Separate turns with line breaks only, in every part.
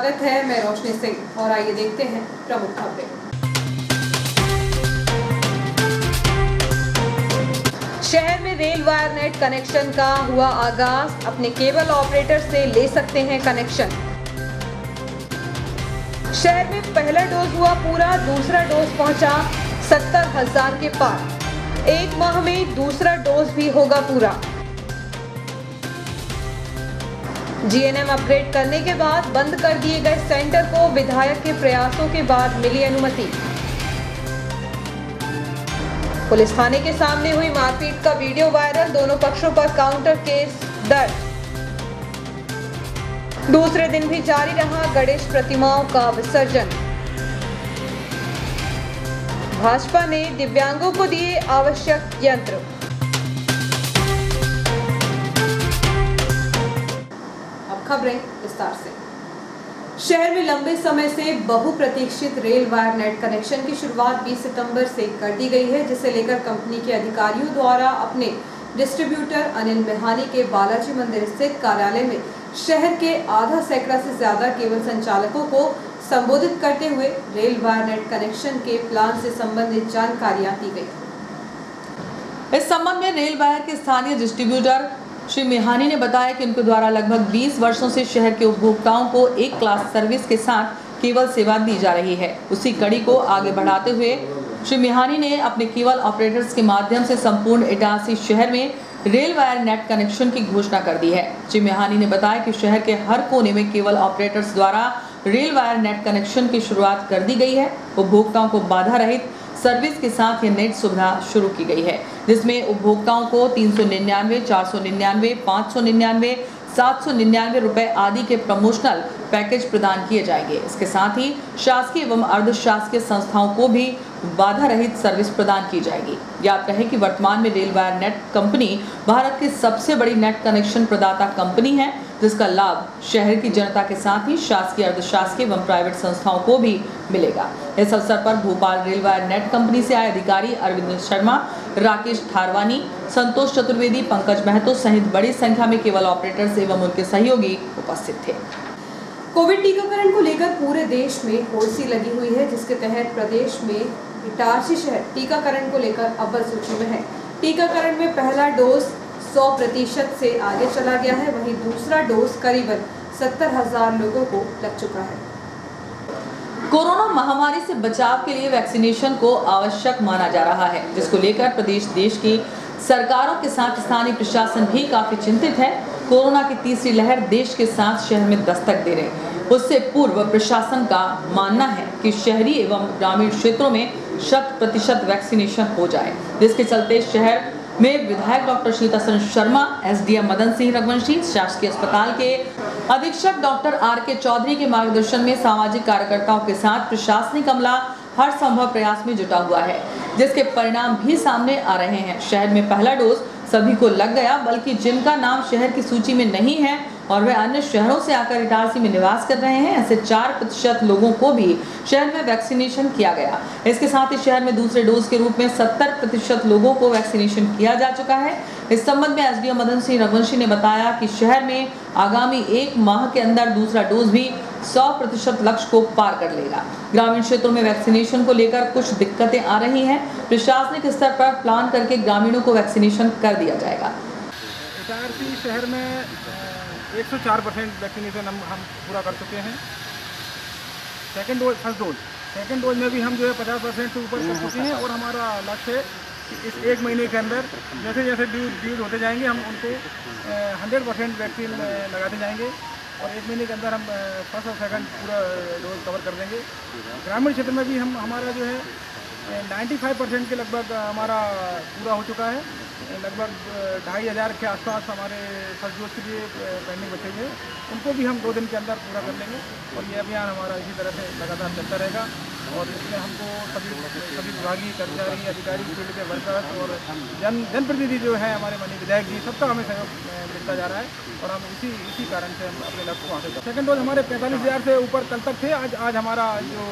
स्वागत है, मैं रोशनी सिंह और आइए देखते हैं प्रमुख खबरें। शहर में रेल वायर नेट कनेक्शन का हुआ आगाज, अपने केबल ऑपरेटर से ले सकते हैं कनेक्शन। शहर में पहला डोज हुआ पूरा, दूसरा डोज पहुंचा 70,000 के पार। एक माह में दूसरा डोज भी होगा पूरा। जीएनएम अपग्रेड करने के बाद बंद कर दिए गए सेंटर को विधायक के प्रयासों के बाद मिली अनुमति। पुलिस थाने के सामने हुई मारपीट का वीडियो वायरल, दोनों पक्षों पर काउंटर केस दर्ज। दूसरे दिन भी जारी रहा गणेश प्रतिमाओं का विसर्जन। भाजपा ने दिव्यांगों को दिए आवश्यक यंत्र। खबरें विस्तार से। शहर में लंबे समय से बहुप्रतीक्षित रेल वायर नेट कनेक्शन की शुरुआत 20 सितंबर से कर दी गई है, जिसे लेकर कंपनी के अधिकारियों द्वारा अपने डिस्ट्रीब्यूटर अनिल मेहानी के बालाजी मंदिर स्थित कार्यालय में शहर के आधा सैकड़ा से ज्यादा केबल संचालकों को संबोधित करते हुए रेल वायर नेट कनेक्शन के प्लान से संबंधित जानकारियां दी गई।
इस संबंध में रेल वायर के स्थानीय डिस्ट्रीब्यूटर श्री मेहानी ने बताया कि उनके द्वारा लगभग 20 वर्षों से शहर के उपभोक्ताओं को एक क्लास सर्विस के साथ केबल सेवा दी जा रही है। उसी कड़ी को आगे बढ़ाते हुए श्री मेहानी ने अपने केबल ऑपरेटर्स के माध्यम से संपूर्ण इटारसी शहर में रेल वायर नेट कनेक्शन की घोषणा कर दी है। श्री मेहानी ने बताया कि शहर के हर कोने में केबल ऑपरेटर्स द्वारा रेल वायर नेट कनेक्शन की शुरुआत कर दी गई है। उपभोक्ताओं को बाधा रहित सर्विस के साथ ये नेट सुविधा शुरू की गई है, जिसमें उपभोक्ताओं को 399, 499, 599, 799 रुपए आदि के प्रमोशनल पैकेज प्रदान किए जाएंगे। इसके साथ ही शासकीय एवं अर्धशासकीय संस्थाओं को भी बाधा रहित सर्विस प्रदान की जाएगी। याद रहे कि वर्तमान में rail wire net company Bharat की सबसे बड़ी नेट कनेक्शन प्रदाता कंपनी है, जिसका लाभ शहर की जनता के साथ ही शासकीय, अर्धशासकीय एवं प्राइवेट संस्थाओं को भी मिलेगा। इस अवसर पर Bhopal rail wire net company से आए अधिकारी अरविंद शर्मा, राकेश थारवानी, संतोष चतुर्वेदी, पंकज महतो सहित बड़ी संख्या में केबल ऑपरेटर्स एवं उनके सहयोगी उपस्थित थे।
कोविड टीकाकरण को लेकर पूरे देश में होड़ लगी हुई है, जिसके तहत प्रदेश में इटारसी शहर टीकाकरण को लेकर अव्वल सूची में है। टीकाकरण में पहला डोज 100% से आगे चला गया है, वहीं दूसरा डोज करीबन 70,000 लोगों को लग चुका है।
कोरोना महामारी से बचाव के लिए वैक्सीनेशन को आवश्यक माना जा रहा है, जिसको लेकर देश की सरकारों के साथ स्थानीय प्रशासन भी काफी चिंतित है। कोरोना की तीसरी लहर देश के साथ शहर में दस्तक दे रही। उससे पूर्व प्रशासन का मानना है कि शहरी एवं ग्रामीण क्षेत्रों में 100% वैक्सीनेशन हो जाए, जिसके चलते शहर में विधायक डॉक्टर शीतासन शर्मा, एसडीएम मदन सिंह रघुवंशी, शासकीय अस्पताल के अधीक्षक डॉक्टर आर.के. चौधरी के मार्गदर्शन में सामाजिक कार्यकर्ताओं के साथ प्रशासनिक अमला हर संभव प्रयास में जुटा हुआ है, जिसके परिणाम भी सामने आ रहे हैं। शहर में पहला डोज सभी को लग गया, बल्कि जिनका नाम शहर की सूची में नहीं है और वे अन्य शहरों से आकर इटारसी में निवास कर रहे हैं, ऐसे 4% लोगों को भी शहर में वैक्सीनेशन किया गया। इसके साथ ही शहर में दूसरे डोज के रूप में 70% लोगों को वैक्सीनेशन किया जा चुका है। इस संबंध में एसडीएम मदन सिंह रघुवंशी ने बताया कि शहर में आगामी 1 माह के अंदर दूसरा डोज भी 100% लक्ष्य को पार कर लेगा। ग्रामीण क्षेत्रों में वैक्सीनेशन को लेकर कुछ दिक्कतें आ रही हैं, प्रशासनिक स्तर पर प्लान करके ग्रामीणों को वैक्सीनेशन कर दिया जाएगा।
इटारसी शहर में 104% वैक्सीनेशन हम पूरा कर चुके हैं। सेकेंड डोज में भी हम जो है 50% से ऊपर कर चुके हैं और हमारा लक्ष्य है कि इस 1 महीने के अंदर जैसे जैसे ड्यूज होते जाएंगे हम उनको 100% वैक्सीन लगाते जाएंगे और 1 महीने के अंदर हम फर्स्ट और सेकंड पूरा डोज कवर कर देंगे। ग्रामीण क्षेत्र में भी हमारा जो है 95% के लगभग हमारा पूरा हो चुका है। लगभग 2,500 के आसपास हमारे फर्स्ट डोज के लिए पेंडिंग बचे हुए, उनको भी हम 2 दिन के अंदर पूरा कर लेंगे और ये अभियान हमारा इसी तरह से लगातार चलता रहेगा। और इसमें हमको सभी विभागीय कर्मचारी, अधिकारी, फील्ड के वर्कर्स और जनप्रतिनिधि जो है हमारे माननीय विधायक जी, सबका हमें सहयोग मिलता जा रहा है और हम इसी कारण से हम अपने लक्ष्य को हासिल करें। सेकंड डोज हमारे 45,000 से ऊपर कल तक थे। आज हमारा जो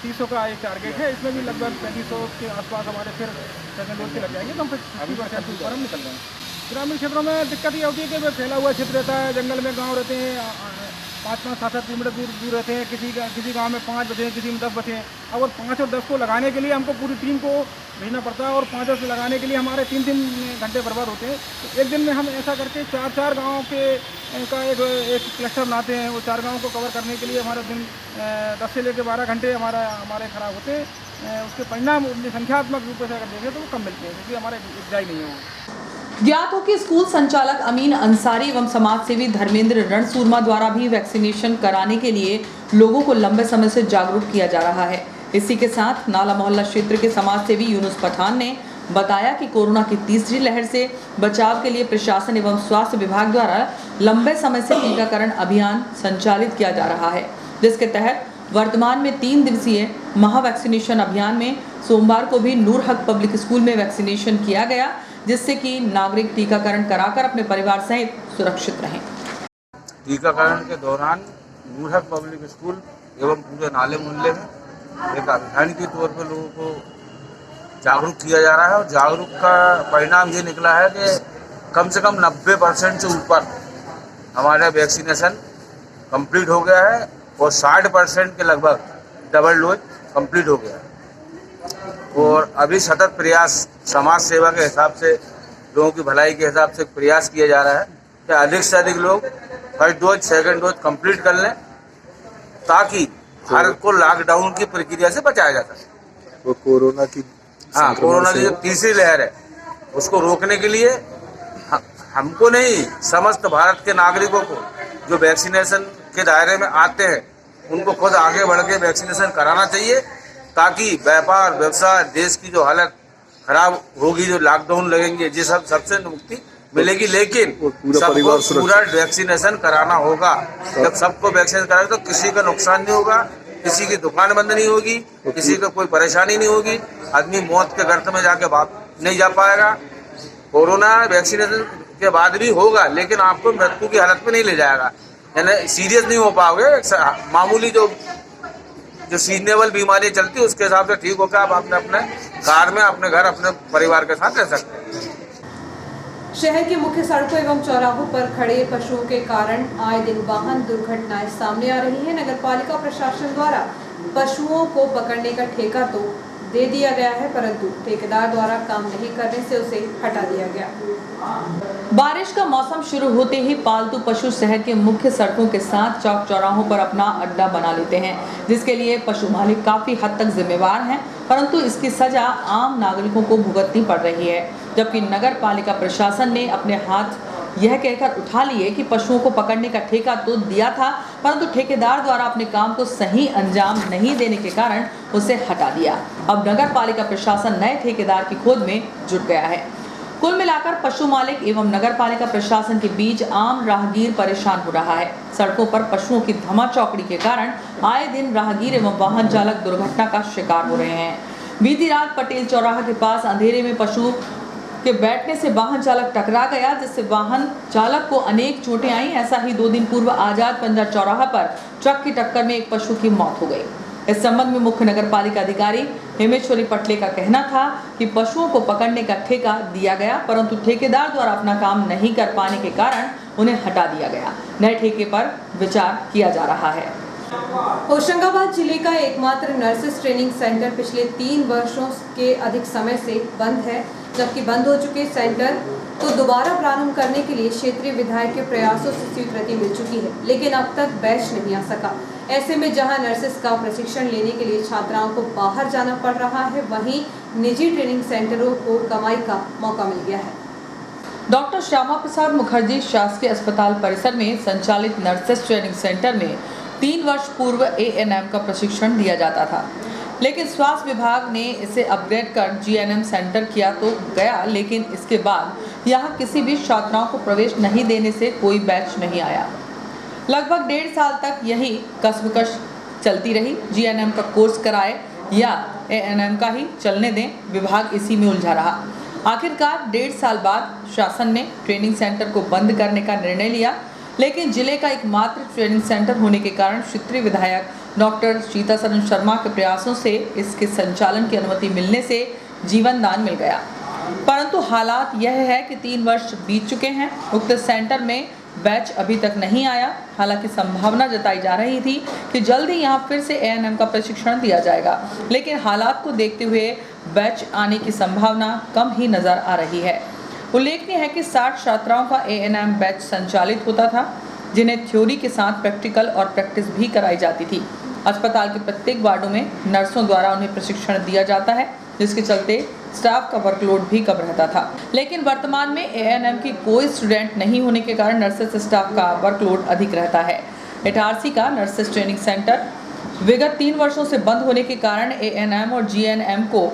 300 का एक टारगेट है, इसमें भी लगभग 3500 के आसपास हमारे फिर सेकंड डोज के लग जाएंगे, तो हम 50% ऊपर हम निकल जाएंगे। ग्रामीण क्षेत्रों में दिक्कत ये होती है कि फैला हुआ क्षेत्र रहता है, जंगल में गाँव रहते हैं 5-5, 7-7 किलोमीटर दूर रहते हैं। किसी गांव में 5 बचे हैं, किसी में 10 बचे हैं। अब और 5 और 10 को लगाने के लिए हमको पूरी टीम को भेजना पड़ता है और 5 10 लगाने के लिए हमारे 3-3 घंटे बर्बाद होते हैं। तो एक दिन में हम ऐसा करके 4-4 गाँव का एक क्लस्टर बनाते हैं। वो 4 गाँव को कवर करने के लिए हमारा दिन 10 से लेकर 12 घंटे हमारे खराब होते हैं। उसके परिणाम संख्यात्मक रूप से अगर देखें तो वो कम मिलते हैं, क्योंकि हमारे उपजाई नहीं है।
ज्ञात हो कि स्कूल संचालक अमीन अंसारी एवं समाज सेवी धर्मेंद्र रणसूरमा द्वारा भी वैक्सीनेशन कराने के लिए लोगों को लंबे समय से जागरूक किया जा रहा है। इसी के साथ नाला मोहल्ला क्षेत्र के समाज सेवी यूनुस पठान ने बताया कि कोरोना की तीसरी लहर से बचाव के लिए प्रशासन एवं स्वास्थ्य विभाग द्वारा लंबे समय से टीकाकरण अभियान संचालित किया जा रहा है, जिसके तहत वर्तमान में 3 दिवसीय महा वैक्सीनेशन अभियान में सोमवार को भी नूर हक पब्लिक स्कूल में वैक्सीनेशन किया गया, जिससे कि नागरिक टीकाकरण कराकर अपने परिवार सहित सुरक्षित रहें।
टीकाकरण के दौरान नूर हक पब्लिक स्कूल एवं पूरे नाले मोहल्ले में एक अभियान के तौर पर लोगों को जागरूक किया जा रहा है और जागरूक का परिणाम ये निकला है कि कम से कम 90% से ऊपर हमारा वैक्सीनेशन कंप्लीट हो गया है और 60% के लगभग डबल डोज कंप्लीट हो गया है। और अभी सतत प्रयास समाज सेवा के हिसाब से, लोगों की भलाई के हिसाब से प्रयास किया जा रहा है कि अधिक से अधिक लोग first dose second dose complete कर लें, ताकि भारत को लॉकडाउन की प्रक्रिया से बचाया जा सके।
वो कोरोना की
जो तीसरी लहर है उसको रोकने के लिए हमको नहीं, समस्त भारत के नागरिकों को जो वैक्सीनेशन के दायरे में आते हैं उनको खुद आगे बढ़ के वैक्सीनेशन कराना चाहिए, ताकि व्यापार व्यवसाय देश की जो हालत खराब होगी, जो लॉकडाउन लगेंगे, ये सबसे मुक्ति मिलेगी। लेकिन सबको पूरा वैक्सीनेशन कराना होगा। जब सबको वैक्सीनेशन कराएंगे तो किसी का नुकसान नहीं होगा, किसी की दुकान बंद नहीं होगी, किसी को कोई परेशानी नहीं होगी, आदमी मौत के गर्त में जाके नहीं जा पाएगा। कोरोना वैक्सीनेशन के बाद भी होगा, लेकिन आपको मृत्यु की हालत में नहीं ले जाएगा, यानी सीरियस नहीं हो पाओगे। मामूली जो सीजनेबल बीमारी चलती है उसके हिसाब से ठीक होकर आप अपने कार में अपने घर अपने परिवार के साथ रह सकते हैं।
शहर की मुख्य सड़कों एवं चौराहों पर खड़े पशुओं के कारण आए दिन वाहन दुर्घटनाएं सामने आ रही हैं। नगरपालिका प्रशासन द्वारा पशुओं को पकड़ने का ठेका तो दे दिया गया है, परंतु ठेकेदार द्वारा काम नहीं करने से उसे हटा दिया गया।
बारिश का मौसम शुरू होते ही पालतू पशु शहर के मुख्य सड़कों के साथ चौक चौराहों पर अपना अड्डा बना लेते हैं, जिसके लिए पशु मालिक काफी हद तक जिम्मेवार हैं, परंतु इसकी सजा आम नागरिकों को भुगतनी पड़ रही है। जबकि नगर पालिका प्रशासन ने अपने हाथ यह कहकर उठा लिए कि पशुओं को pकड़ने का ठेका तो दिया था, परंतु ठेकेदार द्वारा अपने काम को सही अंजाम नहीं देने के कारण उसे हटा दिया। अब नगर पालिका प्रशासन नए ठेकेदार की खोज में जुट गया है। कुल मिलाकर पशु मालिक एवं नगर पालिका प्रशासन के बीच आम राहगीर परेशान हो रहा है। सड़कों पर पशुओं की धमाचौकड़ी के कारण आए दिन राहगीर एवं वाहन चालक दुर्घटना का शिकार हो रहे हैं। बीती रात पटेल चौराहा के पास अंधेरे में पशु के बैठने से वाहन चालक टकरा गया, जिससे वाहन चालक को अनेक चोटें आईं। ऐसा ही 2 दिन पूर्व आजाद पंजा चौराहा पर ट्रक की टक्कर में एक पशु की मौत हो गई। इस संबंध में मुख्य नगर पालिका अधिकारी हेमेश्वरी पटले का कहना था कि पशुओं को पकड़ने का ठेका दिया गया, परंतु ठेकेदार द्वारा अपना काम नहीं कर पाने के कारण उन्हें हटा दिया गया। नए ठेके पर विचार किया जा रहा है।
होशंगाबाद जिले का एकमात्र नर्सेस ट्रेनिंग सेंटर पिछले 3 वर्षों के अधिक समय से बंद है। जबकि बंद हो चुके सेंटर को दोबारा प्रारंभ करने के लिए क्षेत्रीय विधायक के प्रयासों से स्वीकृति मिल चुकी है, लेकिन अब तक बैच नहीं आ सका। ऐसे में जहां नर्सेस का प्रशिक्षण लेने के लिए छात्राओं को बाहर जाना पड़ रहा है, वहीं निजी ट्रेनिंग सेंटरों को कमाई का मौका मिल गया है।
डॉक्टर श्यामा प्रसाद मुखर्जी शासकीय अस्पताल परिसर में संचालित नर्सेस ट्रेनिंग सेंटर में 3 वर्ष पूर्व ANM का प्रशिक्षण दिया जाता था, लेकिन स्वास्थ्य विभाग ने इसे अपग्रेड कर GNM सेंटर किया तो गया, लेकिन इसके बाद यहाँ किसी भी छात्राओं को प्रवेश नहीं देने से कोई बैच नहीं आया। लगभग 1.5 साल तक यही कसमकश चलती रही। GNM का कोर्स कराए या ANM का ही चलने दें, विभाग इसी में उलझा रहा। आखिरकार 1.5 साल बाद शासन ने ट्रेनिंग सेंटर को बंद करने का निर्णय लिया, लेकिन जिले का एकमात्र ट्रेनिंग सेंटर होने के कारण क्षेत्रीय विधायक डॉक्टर सीतासरन शर्मा के प्रयासों से इसके संचालन की अनुमति मिलने से जीवन दान मिल गया। परंतु हालात यह है कि 3 वर्ष बीत चुके हैं। उक्त सेंटर में बैच अभी तक नहीं आया। हालांकि संभावना जताई जा रही थी कि जल्द ही यहां फिर से ANM का प्रशिक्षण दिया जाएगा, लेकिन हालात को देखते हुए बैच आने की संभावना कम ही नजर आ रही है। उल्लेखनीय है कि 60 छात्राओं का ANM बैच संचालित होता था, जिन्हें थ्योरी के साथ प्रैक्टिकल और प्रैक्टिस भी कराई जाती थी। अस्पताल के प्रत्येक वार्डों में नर्सों द्वारा उन्हें प्रशिक्षण दिया जाता है, जिसके चलते स्टाफ का वर्कलोड भी कम रहता था। लेकिन वर्तमान में ANM की कोई स्टूडेंट नहीं होने के कारण नर्सेस स्टाफ का वर्कलोड अधिक रहता है। इटारसी का नर्सेस ट्रेनिंग सेंटर विगत 3 वर्षों से बंद होने के कारण ANM और GNM को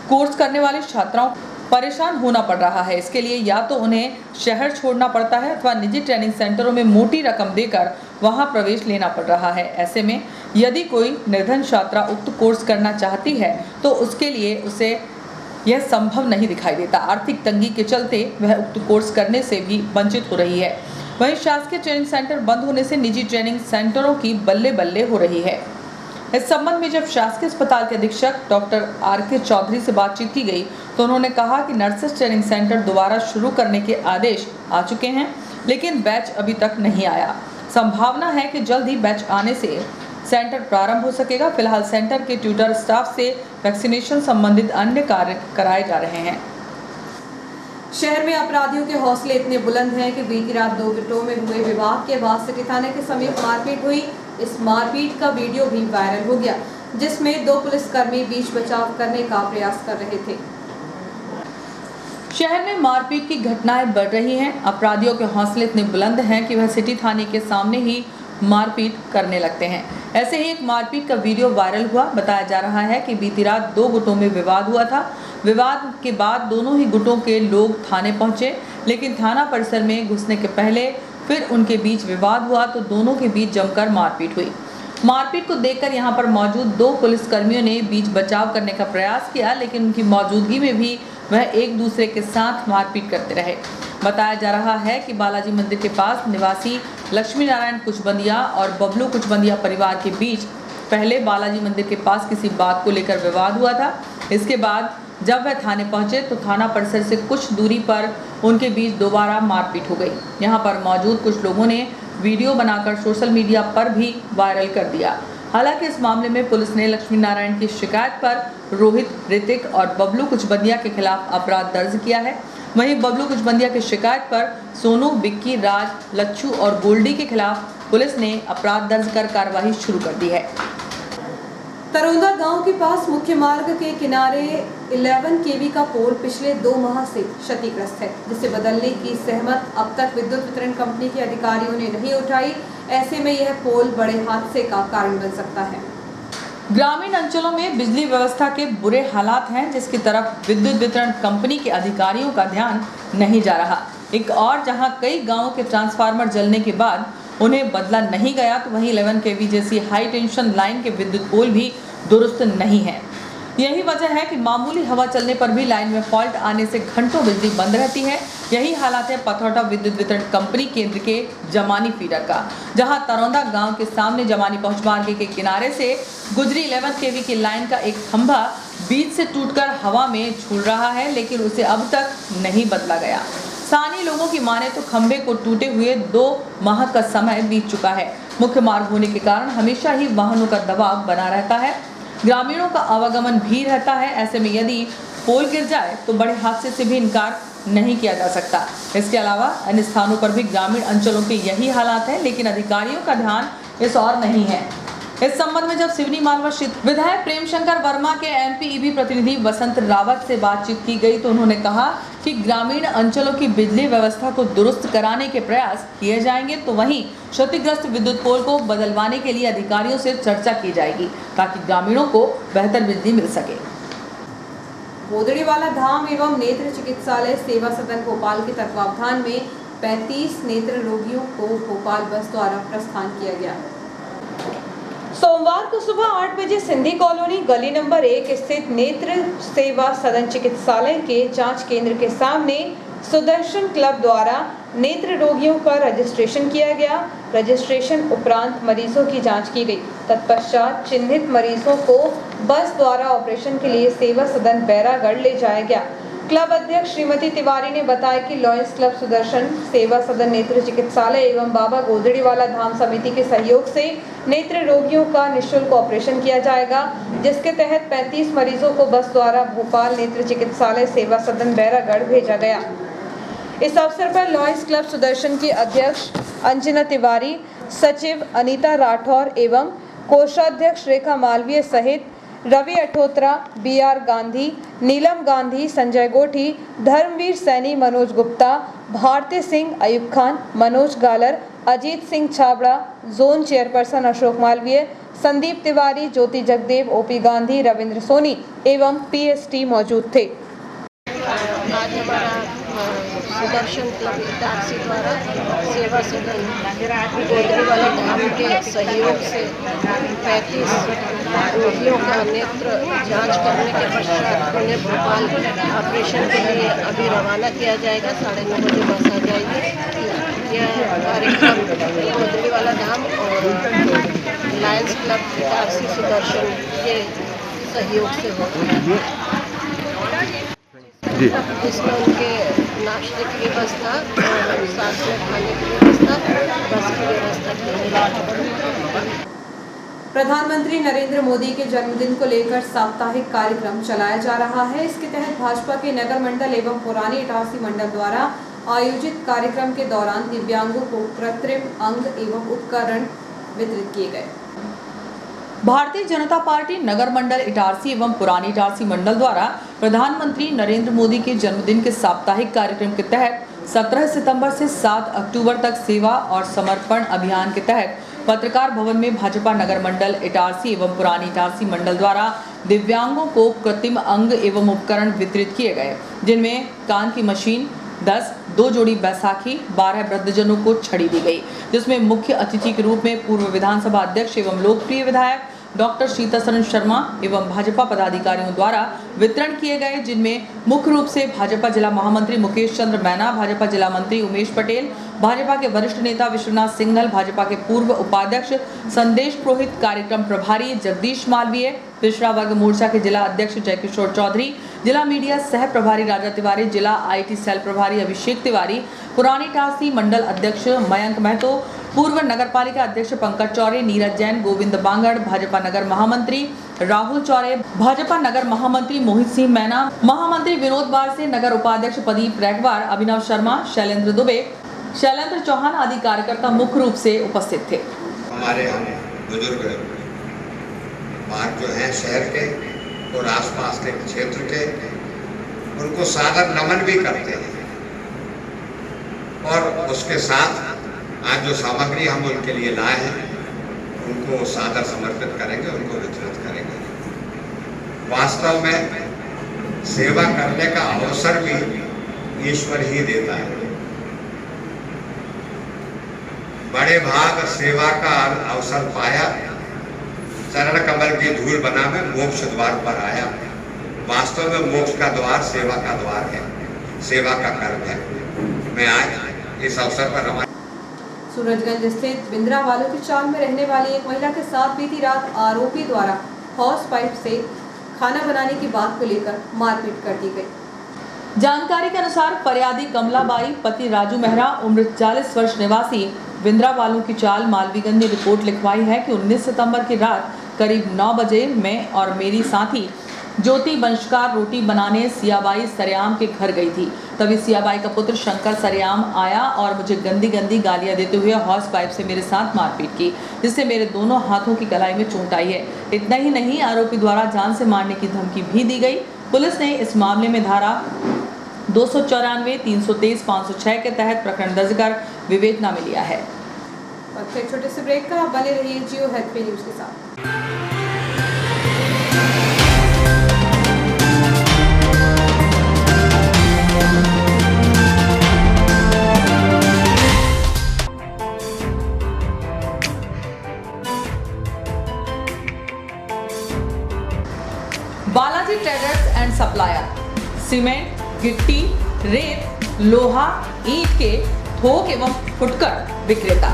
कोर्स करने वाले छात्राओं परेशान होना पड़ रहा है। इसके लिए या तो उन्हें शहर छोड़ना पड़ता है अथवा निजी ट्रेनिंग सेंटरों में मोटी रकम देकर वहां प्रवेश लेना पड़ रहा है। ऐसे में यदि कोई निर्धन छात्रा उक्त कोर्स करना चाहती है तो उसके लिए उसे यह संभव नहीं दिखाई देता। आर्थिक तंगी के चलते वह उक्त कोर्स करने से भी वंचित हो रही है। वहीं शासकीय ट्रेनिंग सेंटर बंद होने से निजी ट्रेनिंग सेंटरों की बल्ले बल्ले हो रही है। इस संबंध में जब शासकीय अस्पताल के अधीक्षक डॉक्टर RK चौधरी से बातचीत की गई तो उन्होंने कहा कि नर्सेस ट्रेनिंग सेंटर दोबारा शुरू करने के आदेश आ चुके हैं, लेकिन बैच अभी तक नहीं आया। संभावना है कि जल्द ही बैच आने से सेंटर प्रारंभ हो सकेगा। फिलहाल सेंटर के ट्यूटर स्टाफ से वैक्सीनेशन संबंधित अन्य कार्य कराए जा रहे हैं।
शहर में अपराधियों के हौसले इतने बुलंद हैं कि बीती रात 2 गुटों में हुए विवाद के बाद सिटी थाने के समीप मारपीट हुई। इस मारपीट का वीडियो भी वायरल हो गया, जिसमें 2 पुलिसकर्मी बीच बचाव करने का प्रयास कर रहे थे।
शहर में मारपीट की घटनाएं बढ़ रही हैं। अपराधियों के हौसले इतने बुलंद हैं कि वह सिटी थाने के सामने ही मारपीट करने लगते हैं। ऐसे ही एक मारपीट का वीडियो वायरल हुआ। बताया जा रहा है कि बीती रात 2 गुटों में विवाद हुआ था। विवाद के बाद दोनों ही गुटों के लोग थाने पहुंचे, लेकिन थाना परिसर में घुसने के पहले फिर उनके बीच विवाद हुआ तो दोनों के बीच जमकर मारपीट हुई। मारपीट को देखकर यहां पर मौजूद 2 पुलिसकर्मियों ने बीच बचाव करने का प्रयास किया, लेकिन उनकी मौजूदगी में भी वह एक दूसरे के साथ मारपीट करते रहे। बताया जा रहा है कि बालाजी मंदिर के पास निवासी लक्ष्मी नारायण कुचबंदिया और बबलू कुचबंदिया परिवार के बीच पहले बालाजी मंदिर के पास किसी बात को लेकर विवाद हुआ था। इसके बाद जब वह थाने पहुंचे तो थाना परिसर से कुछ दूरी पर उनके बीच दोबारा मारपीट हो गई। यहां पर मौजूद कुछ लोगों ने वीडियो बनाकर सोशल मीडिया पर भी वायरल कर दिया। हालांकि इस मामले में पुलिस ने लक्ष्मी नारायण की शिकायत पर रोहित, ऋतिक और बबलू कुचबंदिया के खिलाफ अपराध दर्ज किया है। वहीं बबलू कुचबंदिया की शिकायत पर सोनू, बिक्की, राज, लच्छू और गोल्डी के खिलाफ पुलिस ने अपराध दर्ज कर कार्रवाई शुरू कर दी है।
तरोंदा गांव के पास मुख्य मार्ग के किनारे 11 kV का पोल पिछले 2 माह से क्षतिग्रस्त है, जिसे बदलने की सहमत अब तक विद्युत वितरण कंपनी के अधिकारियों ने नहीं उठाई। ऐसे में यह पोल बड़े हादसे का कारण बन सकता है।
ग्रामीण अंचलों में बिजली व्यवस्था के बुरे हालात हैं, जिसकी तरफ विद्युत वितरण कंपनी के अधिकारियों का ध्यान नहीं जा रहा। एक और जहां कई गांवों के ट्रांसफार्मर जलने के बाद उन्हें बदला नहीं गया, तो वहीं 11 kV जैसी हाई टेंशन लाइन के विद्युत पोल भी दुरुस्त नहीं है। यही वजह है कि मामूली हवा चलने पर भी लाइन में फॉल्ट आने से घंटों बिजली बंद रहती है। यही हालात है पथौटा विद्युत वितरण कंपनी केंद्र के जमानी फीडर का, जहां तरोंदा गांव के सामने जमानी पहुंच मार्ग के किनारे से गुजरी 11 kV की लाइन का एक खंभा बीच से टूटकर हवा में झूल रहा है, लेकिन उसे अब तक नहीं बदला गया। स्थानीय लोगों की माने तो खंभे को टूटे हुए 2 माह का समय बीत चुका है। मुख्य मार्ग होने के कारण हमेशा ही वाहनों का दबाव बना रहता है, ग्रामीणों का आवागमन भी रहता है। ऐसे में यदि पोल गिर जाए तो बड़े हादसे से भी इनकार नहीं किया जा सकता। इसके अलावा अन्य स्थानों पर भी ग्रामीण अंचलों के यही हालात हैं, लेकिन अधिकारियों का ध्यान इस ओर नहीं है। इस संबंध में जब सिवनी मालवा क्षेत्र विधायक प्रेम शंकर वर्मा के MPEB प्रतिनिधि वसंत रावत से बातचीत की गई तो उन्होंने कहा कि ग्रामीण अंचलों की बिजली व्यवस्था को दुरुस्त कराने के प्रयास किए जाएंगे, तो वहीं क्षतिग्रस्त विद्युत पोल को बदलवाने के लिए अधिकारियों से चर्चा की जाएगी ताकि ग्रामीणों को बेहतर बिजली मिल सके।
गोदड़ीवाला धाम एवं नेत्र चिकित्सालय सेवा सदन भोपाल के तत्वावधान में 35 नेत्र रोगियों को भोपाल बस द्वारा प्रस्थान किया गया। सोमवार को सुबह 8 बजे सिंधी कॉलोनी गली नंबर 1 स्थित नेत्र सेवा सदन चिकित्सालय के जांच केंद्र के सामने सुदर्शन क्लब द्वारा नेत्र रोगियों का रजिस्ट्रेशन किया गया। रजिस्ट्रेशन उपरांत मरीजों की जांच की गई। तत्पश्चात चिन्हित मरीजों को बस द्वारा ऑपरेशन के लिए सेवा सदन बैरागढ़ ले जाया गया। क्लब अध्यक्ष श्रीमती तिवारी ने बताया कि लॉयंस क्लब सुदर्शन सेवा सदन नेत्र चिकित्सालय एवं बाबा गोदड़ीवाला धाम समिति के सहयोग से नेत्र रोगियों का निःशुल्क ऑपरेशन किया जाएगा, जिसके तहत 35 मरीजों को बस द्वारा भोपाल नेत्र चिकित्सालय सेवा सदन बैरागढ़ भेजा गया। इस अवसर पर लॉयंस क्लब सुदर्शन की अध्यक्ष अंजना तिवारी, सचिव अनीता राठौर एवं कोषाध्यक्ष रेखा मालवीय सहित Ravi Athotra, BR Gandhi, Neelam Gandhi, Sanjay Gothi, Dharamvir Saini, Manoj Gupta, Bharti Singh, Ayub Khan, Manoj Galar, Ajit Singh Chhabra, zone chairperson Ashok Malviya, Sandeep Tiwari, Jyoti Jagdev, OP Gandhi, Ravindra Soni एवं PST मौजूद थे।
आज हमारा सुदर्शन क्लब इटारसी द्वारा सेवा सदन गोदड़ीवाला धाम के सहयोग से 35 रोगियों का नेत्र जांच करने के पश्चात उन्हें भोपाल ऑपरेशन के लिए अभी रवाना किया जाएगा। 9:30 बजे बस आ जाएगी। यह कार्यक्रम गोदड़ीवाला धाम और लायंस क्लब इटारसी सुदर्शन के सहयोग से होता है, जिसमें उनके नाश्ते की व्यवस्था और साथ में खाने की व्यवस्था, बस की व्यवस्था की है।
प्रधानमंत्री नरेंद्र मोदी के जन्मदिन को लेकर साप्ताहिक कार्यक्रम चलाया जा रहा है। इसके तहत भाजपा के नगर मंडल एवं पुरानी इटारसी मंडल द्वारा आयोजित कार्यक्रम के दौरान दिव्यांगों को कृत्रिम अंग एवं उपकरण वितरित किए गए।
भारतीय जनता पार्टी नगर मंडल इटारसी एवं पुरानी इटारसी मंडल द्वारा प्रधानमंत्री नरेंद्र मोदी के जन्मदिन के साप्ताहिक कार्यक्रम के तहत 17 सितंबर से 7 अक्टूबर तक सेवा और समर्पण अभियान के तहत पत्रकार भवन में भाजपा नगर मंडल इटारसी एवं पुरानी इटारसी मंडल द्वारा दिव्यांगों को कृत्रिम अंग एवं उपकरण वितरित किए गए, जिनमें कान की मशीन 10, 2 जोड़ी बैसाखी, 12 वृद्धजनों को छड़ी दी गई, जिसमें मुख्य अतिथि के रूप में पूर्व विधानसभा अध्यक्ष एवं लोकप्रिय विधायक डॉक्टर सीतासरन शर्मा एवं भाजपा पदाधिकारियों द्वारा वितरण किए गए, जिनमें मुख्य रूप से भाजपा जिला महामंत्री मुकेश चंद्र मैना, भाजपा जिला मंत्री उमेश पटेल, भाजपा के वरिष्ठ नेता विश्वनाथ सिंघल, भाजपा के पूर्व उपाध्यक्ष संदेश पुरोहित, कार्यक्रम प्रभारी जगदीश मालवीय, पिछड़ा वर्ग मोर्चा के जिला अध्यक्ष जयकिशोर चौधरी, जिला मीडिया सह प्रभारी राजा तिवारी, जिला IT सेल प्रभारी अभिषेक तिवारी, पुरानी इटारसी मंडल अध्यक्ष मयंक महतो, पूर्व नगर पालिका अध्यक्ष पंकज चौरे, नीरज जैन, गोविंद बांगड़, भाजपा नगर महामंत्री राहुल चौरे, भाजपा नगर महामंत्री मोहित सिंह मैना, महामंत्री विनोद बारसे, नगर उपाध्यक्ष प्रदीप रैगवार, अभिनव शर्मा, शैलेंद्र दुबे, शैलेंद्र चौहान आदि कार्यकर्ता मुख्य रूप से उपस्थित थे।
हमारे बुजुर्ग बाहर जो हैं शहर के और आसपास के क्षेत्र के, उनको सादर नमन भी करते हैं और उसके साथ आज जो सामग्री हम उनके लिए लाए हैं उनको सादर समर्पित करेंगे, उनको वितरित करेंगे। वास्तव में सेवा करने का अवसर भी ईश्वर ही देता है। बड़े भाग सेवा का अवसर पाया, चरण कमल की धूल बना में मोक्ष द्वार पर आया। वास्तव में मोक्ष का द्वार सेवा का द्वार है, सेवा का कर्म है। मैं आज इस अवसर पर हमारे
सूरजगंज स्थित बिंद्रावालों की चाल में रहने वाली एक महिला के साथ बीती रात आरोपी द्वारा हॉर्स पाइप से खाना बनाने की बात को लेकर मारपीट कर दी गई।
जानकारी के अनुसार फरियादी कमलाबाई पति राजू मेहरा उम्र 40 वर्ष निवासी बिंद्रावालों की चाल मालवीगंज ने रिपोर्ट लिखवाई है कि 19 सितंबर की रात करीब 9 बजे मैं और मेरी साथी ज्योति बंशकार रोटी बनाने सियाबाई सरेआम के घर गई थी। तभी सियाबाई का पुत्र शंकर सरेआम आया और मुझे गंदी गंदी गालियां देते हुए हॉर्स पाइप से मेरे साथ मारपीट की, जिससे मेरे दोनों हाथों की कलाई में चोट आई है। इतना ही नहीं, आरोपी द्वारा जान से मारने की धमकी भी दी गई। पुलिस ने इस मामले में धारा 294, 323, 506 के तहत प्रकरण दर्ज कर विवेचना में लिया है।
एक छोटे से ब्रेक का, बने रहिए जियो हेल्थ पे न्यूज के साथ।
Balaji traders and supplier cement, गिट्टी, रेत, लोहा, ईंट के थोक एवं फुटकर विक्रेता।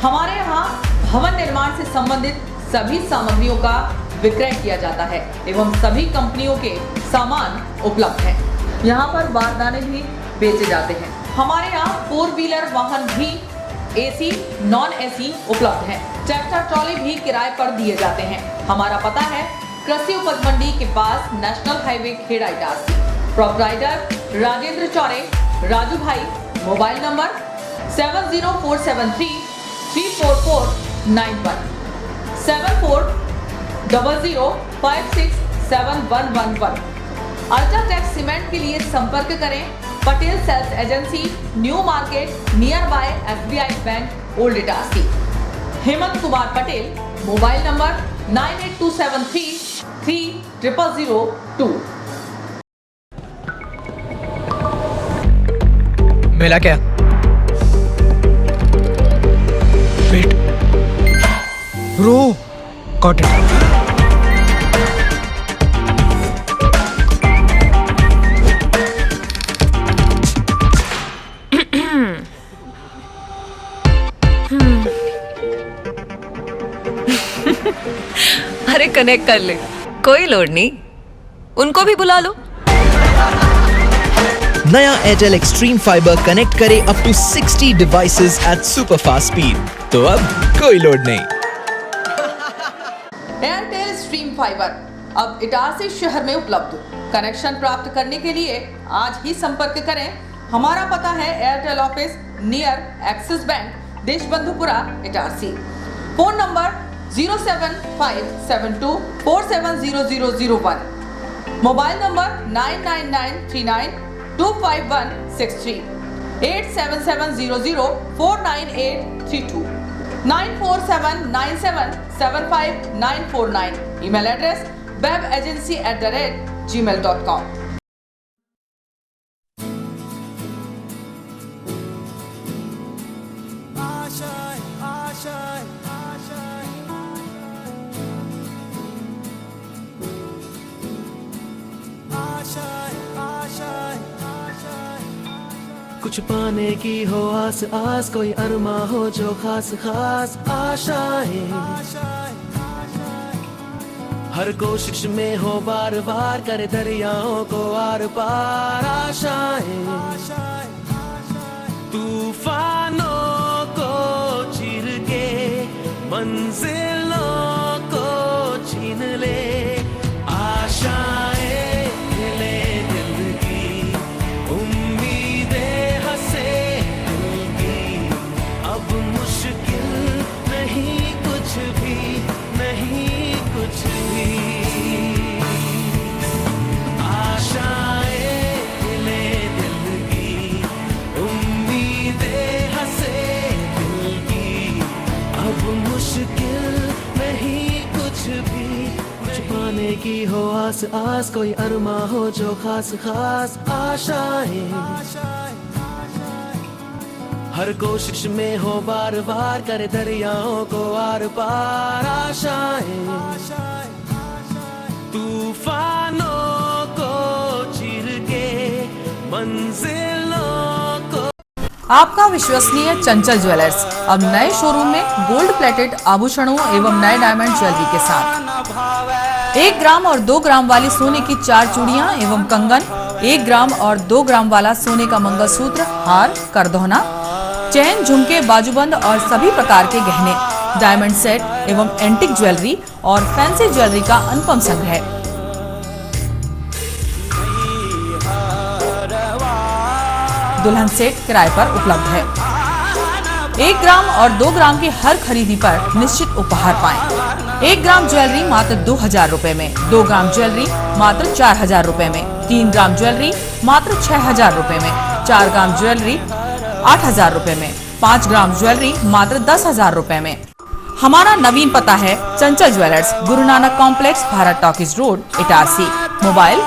हमारे यहाँ भवन निर्माण से संबंधित सभी सामग्रियों का विक्रय किया जाता है एवं सभी कंपनियों के सामान उपलब्ध हैं। यहाँ पर बारदाने भी बेचे जाते हैं। हमारे यहाँ 4 व्हीलर वाहन भी AC, नॉन AC उपलब्ध है। ट्रैक्टर ट्रॉली भी किराए पर दिए जाते हैं। हमारा पता है कृषि उपज मंडी के पास national highway Kheda Itarsi. Proprietor Rajendra Chaure, Raju भाई। Mobile number 7047334491 7400567111। अल्ट्राटेक सीमेंट के लिए संपर्क करें Patel sales agency, new market, near by SBI bank, old Itarsi. Hemant Kumar Patel. Mobile number 9827330002।
मिला क्या? Wait, bro, got it.
अरे कनेक्ट कर ले, कोई लोड नहीं, उनको भी बुला लो।
नया एयरटेल एक्सट्रीम फाइबर कनेक्ट करे up to 60 devices at super fast speed, तो अब कोई लोड नहीं।
एयरटेल स्ट्रीम फाइबर अब इटारसी शहर में उपलब्ध। कनेक्शन प्राप्त करने के लिए आज ही संपर्क करें। हमारा पता है Airtel office near Axis bank, Deshbandhupura, Itarsi. Phone number 07572470001। Mobile number 9993925163, 8770049832, 9479775949। Email address webagency@gmail.com।
कुछ पाने की हो आस आस, कोई अरमा हो जो खास खास आशाएं। हर कोशिश में हो बार बार, करे दरियाओं को आर पार आशाएं। तूफानों को चीर के मंजिलों को छीन ले आशाएं। की हो आस आस, कोई अरमा हो जो खास खास आशाएं। हर कोशिश में हो बार बार, करे दरियाओं को आर पार आशाएं। तूफानों को चीर के मंजिलों को।
आपका विश्वसनीय चंचल ज्वेलर्स अब नए शोरूम में गोल्ड प्लेटेड आभूषणों एवं नए डायमंड ज्वेलरी के साथ 1 ग्राम और 2 ग्राम वाली सोने की 4 चूड़ियां एवं कंगन, 1 ग्राम और 2 ग्राम वाला सोने का मंगलसूत्र, हार, करदौना, चैन, झुमके, बाजूबंद और सभी प्रकार के गहने, डायमंड सेट एवं एंटिक ज्वेलरी और फैंसी ज्वेलरी का अनुपम संग्रह। दुल्हन सेट किराए पर उपलब्ध है। 1 ग्राम और 2 ग्राम की हर खरीदी पर निश्चित उपहार पाएं। 1 ग्राम ज्वेलरी मात्र 2000 रुपए में, 2 ग्राम ज्वेलरी मात्र 4000 रुपए में, 3 ग्राम ज्वेलरी मात्र 6000 रुपए में, 4 ग्राम ज्वेलरी 8000 रुपए में, 5 ग्राम ज्वेलरी मात्र 10000 रुपए में। हमारा नवीन पता है चंचल jewellers, Guru Nanak complex, Bharat talkies road, Itarsi. Mobile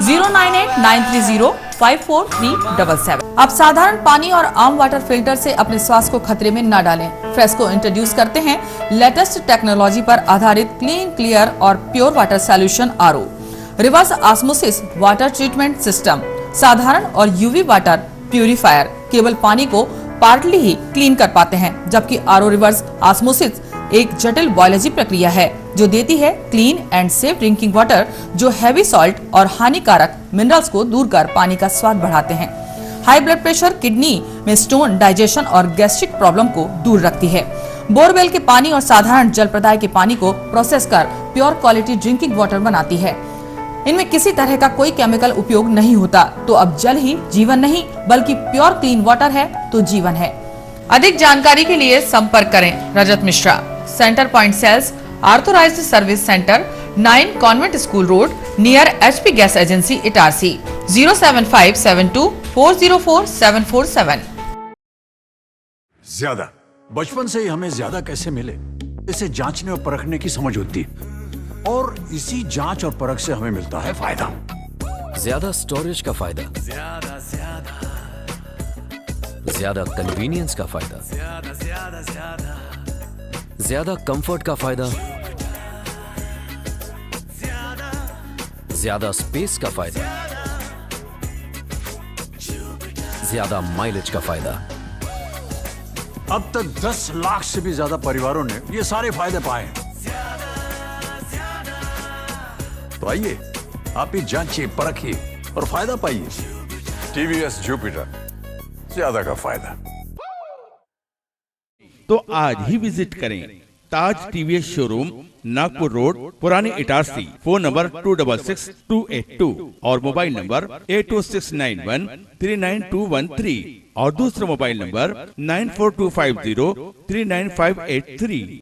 09893054377। अब साधारण पानी और आम वाटर फिल्टर से अपने स्वास्थ्य को खतरे में न डालें। फ्रेस्को इंट्रोड्यूस करते हैं लेटेस्ट टेक्नोलॉजी पर आधारित क्लीन, क्लियर और pure water solution RO, reverse osmosis water treatment system, साधारण और UV वाटर प्यूरिफायर केवल पानी को पार्टली ही क्लीन कर पाते हैं, जबकि RO रिवर्स ऑस्मोसिस एक जटिल बायोलॉजी प्रक्रिया है जो देती है clean and safe drinking water, जो हैवी सॉल्ट और हानिकारक मिनरल्स को दूर कर पानी का स्वाद बढ़ाते हैं। हाई ब्लड प्रेशर, किडनी में स्टोन, डाइजेशन और गैस्ट्रिक प्रॉब्लम को दूर रखती है। बोरवेल के पानी और साधारण जल प्रदाय के पानी को प्रोसेस कर प्योर क्वालिटी ड्रिंकिंग वाटर बनाती है। इनमें किसी तरह का कोई केमिकल उपयोग नहीं होता। तो अब जल ही जीवन नहीं बल्कि प्योर क्लीन वाटर है तो जीवन है। अधिक जानकारी के लिए संपर्क करें Rajat Mishra, centre point sales, authorised service centre, 9 convent school road, near HP gas agency, Itarsi, 07572404747।
ज्यादा बचपन से ही हमें ज्यादा कैसे मिले, इसे जांचने और परखने की समझ होती है, और इसी जांच और परख से हमें मिलता है फायदा।
ज्यादा स्टोरेज का फायदा, ज्यादा कन्वीनियंस का फायदा, ज्यादा कंफर्ट का फायदा, ज्यादा स्पेस का फायदा, ज्यादा माइलेज का फायदा।
अब तक 10 लाख से भी ज्यादा परिवारों ने ये सारे फायदे पाए हैं। तो आइए आप ही जांचिए, परखिए और फायदा पाइए। TVS जुपिटर, ज्यादा का फायदा।
तो आज ही विजिट करें ताज TVS शोरूम, नागपुर रोड, पुरानी इटारसी। फोन नंबर 266282 और मोबाइल नंबर 82691392113 और दूसरा मोबाइल नंबर 9425039583।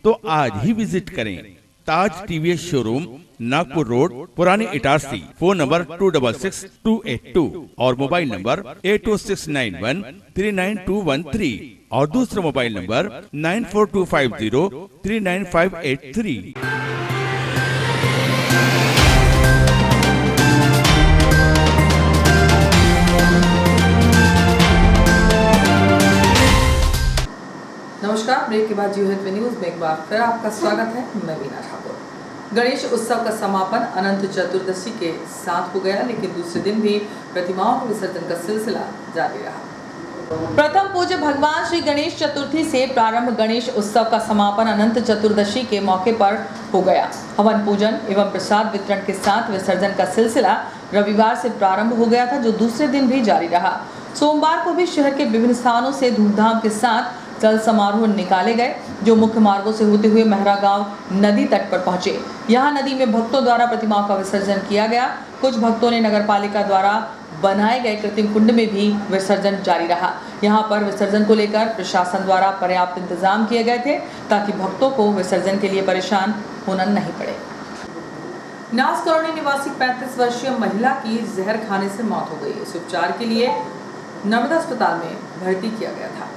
तो आज ही विजिट करें ताज TVS शोरूम, नागपुर रोड, पुरानी इटारसी। फोन नंबर 266282 और मोबाइल नंबर 82691392113 और दूसरा मोबाइल नंबर 9425039583।
नमस्कार, ब्रेक के बाद जीओ हित में न्यूज में एक बार फिर आपका स्वागत है। मैं वीना ठाकुर। गणेश उत्सव का समापन अनंत चतुर्दशी के साथ हो गया, लेकिन दूसरे दिन भी प्रतिमाओं के विसर्जन का सिलसिला जारी रहा। प्रथम पूज्य भगवान श्री गणेश चतुर्थी से प्रारंभ गणेश उत्सव का समापन अनंत चतुर्दशी के मौके पर हो गया। हवन पूजन एवं प्रसाद वितरण के साथ विसर्जन का सिलसिला रविवार से प्रारंभ हो गया था, जो दूसरे दिन भी जारी रहा। सोमवार को भी शहर के विभिन्न स्थानों से धूमधाम के साथ जल समारोह निकाले गए, जो मुख्य मार्गों से होते हुए महरा गांव नदी तट पर पहुंचे। यहां नदी में भक्तों द्वारा प्रतिमाओं का विसर्जन किया गया। कुछ भक्तों ने नगरपालिका द्वारा बनाए गए कृत्रिम कुंड में भी विसर्जन जारी रहा। यहां पर विसर्जन को लेकर प्रशासन द्वारा पर्याप्त इंतजाम किए गए थे, ताकि भक्तों को विसर्जन के लिए परेशान होना नहीं पड़े। नास कॉलोनी निवासी 35 वर्षीय महिला की जहर खाने से मौत हो गई। इस उपचार के लिए नर्मदा अस्पताल में भर्ती किया गया था।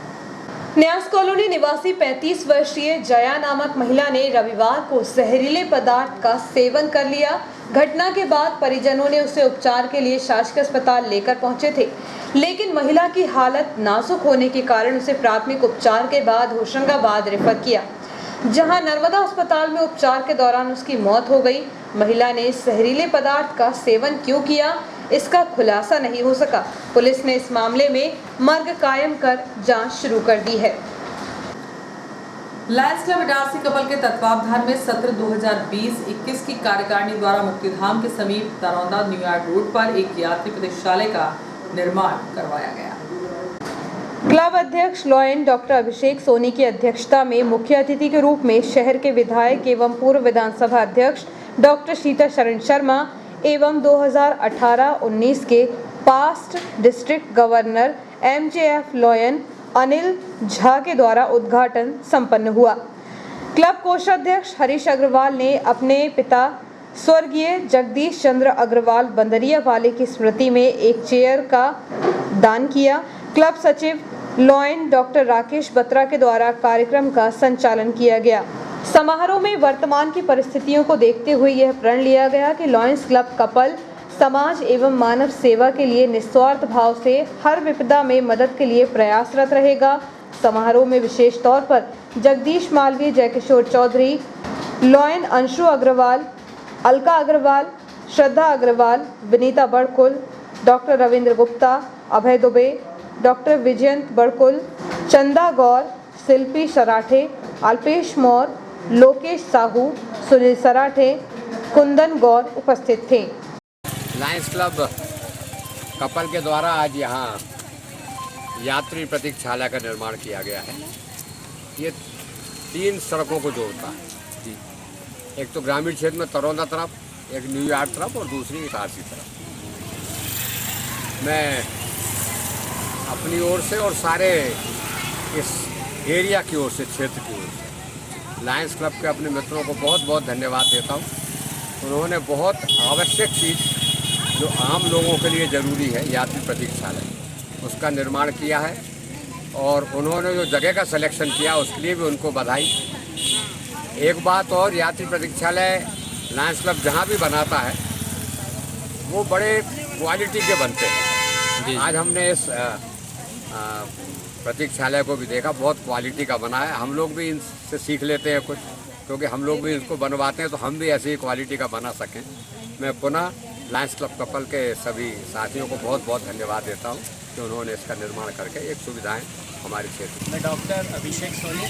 न्यास कॉलोनी निवासी 35 वर्षीय जया नामक महिला ने रविवार को जहरीले पदार्थ का सेवन कर लिया। घटना के बाद परिजनों ने उसे उपचार के लिए शासकीय अस्पताल लेकर पहुंचे थे, लेकिन महिला की हालत नाजुक होने के कारण उसे प्राथमिक उपचार के बाद होशंगाबाद रेफर किया, जहां नर्मदा अस्पताल में उपचार के दौरान उसकी मौत हो गई। महिला ने जहरीले पदार्थ का सेवन क्यों किया, इसका खुलासा नहीं हो सका। पुलिस ने इस मामले में मर्ग कायम कर जांच शुरू कर दी है।
लायंस क्लब इटारसी कपल के तत्वावधान में सत्र 2020-21 की कार्यकारिणी द्वारा मुक्तिधाम के समीप तरौंदा न्यूयार्क रोड पर एक यात्री प्रतीक्षालय का निर्माण करवाया गया।
क्लब अध्यक्ष लॉयन डॉक्टर अभिषेक सोनी की अध्यक्षता में मुख्य अतिथि के रूप में शहर के विधायक एवं पूर्व विधानसभा अध्यक्ष डॉक्टर सीता शरण शर्मा एवं 2018-19 के past district governor MJF lion Anil Jha के द्वारा उद्घाटन संपन्न हुआ। क्लब कोषाध्यक्ष हरीश अग्रवाल ने अपने पिता स्वर्गीय जगदीश चंद्र अग्रवाल बंदरिया वाले की स्मृति में एक चेयर का दान किया। क्लब सचिव लॉयन डॉक्टर राकेश बत्रा के द्वारा कार्यक्रम का संचालन किया गया। समारोह में वर्तमान की परिस्थितियों को देखते हुए यह प्रण लिया गया कि लॉयंस क्लब कपल समाज एवं मानव सेवा के लिए निस्वार्थ भाव से हर विपदा में मदद के लिए प्रयासरत रहेगा। समारोह में विशेष तौर पर जगदीश मालवीय, जयकिशोर चौधरी, लॉयन अंशु अग्रवाल, अलका अग्रवाल, श्रद्धा अग्रवाल, विनीता बड़कुल, डॉक्टर रविंद्र गुप्ता, अभय दुबे, डॉक्टर विजयंत बड़कुल, चंदा गौर, शिल्पी सराठे, अल्पेश मौर, लोकेश साहू, सुनील सराठे, कुंदन गौर उपस्थित थे।
लायंस क्लब कपल के द्वारा आज यहाँ यात्री प्रतीक्षालय का निर्माण किया गया है। ये 3 सड़कों को जोड़ता है। एक तो ग्रामीण क्षेत्र में तरोंदा तरफ, एक न्यूयॉर्क तरफ और दूसरी इटारसी तरफ। मैं अपनी ओर से और सारे इस एरिया की ओर से, क्षेत्र की ओर से लायंस क्लब के अपने मित्रों को बहुत बहुत धन्यवाद देता हूँ। उन्होंने बहुत आवश्यक चीज़ जो आम लोगों के लिए ज़रूरी है, यात्री प्रतीक्षालय, उसका निर्माण किया है। और उन्होंने जो जगह का सिलेक्शन किया उसके लिए भी उनको बधाई। एक बात और, यात्री प्रतीक्षालय लायंस क्लब जहाँ भी बनाता है वो बड़े क्वालिटी के बनते हैं। आज हमने इस प्रतीक्षालय को भी देखा, बहुत क्वालिटी का बना है। हम लोग भी इनसे सीख लेते हैं कुछ, क्योंकि हम लोग भी इसको बनवाते हैं तो हम भी ऐसी क्वालिटी का बना सकें। मैं पुनः लायंस क्लब कपल के सभी साथियों को बहुत बहुत धन्यवाद देता हूँ कि उन्होंने इसका निर्माण करके एक सुविधाएं हमारे क्षेत्र।
मैं डॉक्टर अभिषेक सोनी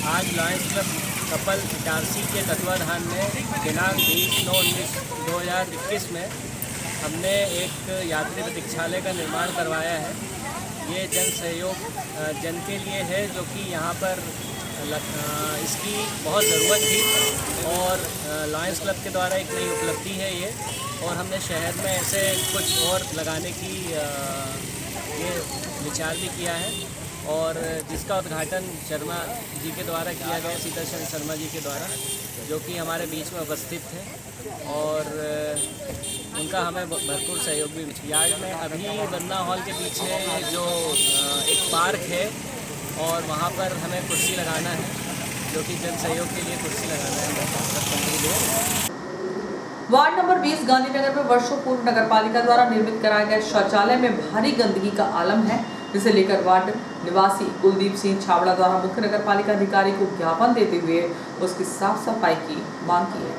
आज लायंस क्लब कपल इटारसी के तत्वाधान में दिनांक 20/9/2021 में हमने एक यात्री प्रतीक्षालय का निर्माण करवाया है। ये जन सहयोग जन के लिए है, जो कि यहाँ पर इसकी बहुत ज़रूरत थी और लायंस क्लब के द्वारा एक नई उपलब्धि है ये। और हमने शहर में ऐसे कुछ और लगाने की ये विचार भी किया है और जिसका उद्घाटन शर्मा जी के द्वारा किया गया, सीताचंद शर्मा जी के द्वारा, जो कि हमारे बीच में उपस्थित थे और उनका हमें भरपूर सहयोग भी मिला। यार्ड में अभी वरना हॉल के पीछे जो एक पार्क है और वहाँ पर हमें कुर्सी लगाना है, जो कि जन सहयोग के लिए कुर्सी लगाना है।
वार्ड नंबर 20 गांधीनगर में वर्षों पूर्व नगरपालिका द्वारा निर्मित कराए गए शौचालय में भारी गंदगी का आलम है, जिसे लेकर वार्ड निवासी कुलदीप सिंह छाबड़ा द्वारा मुख्य नगरपालिका अधिकारी को ज्ञापन देते हुए उसकी साफ सफाई की मांग की है।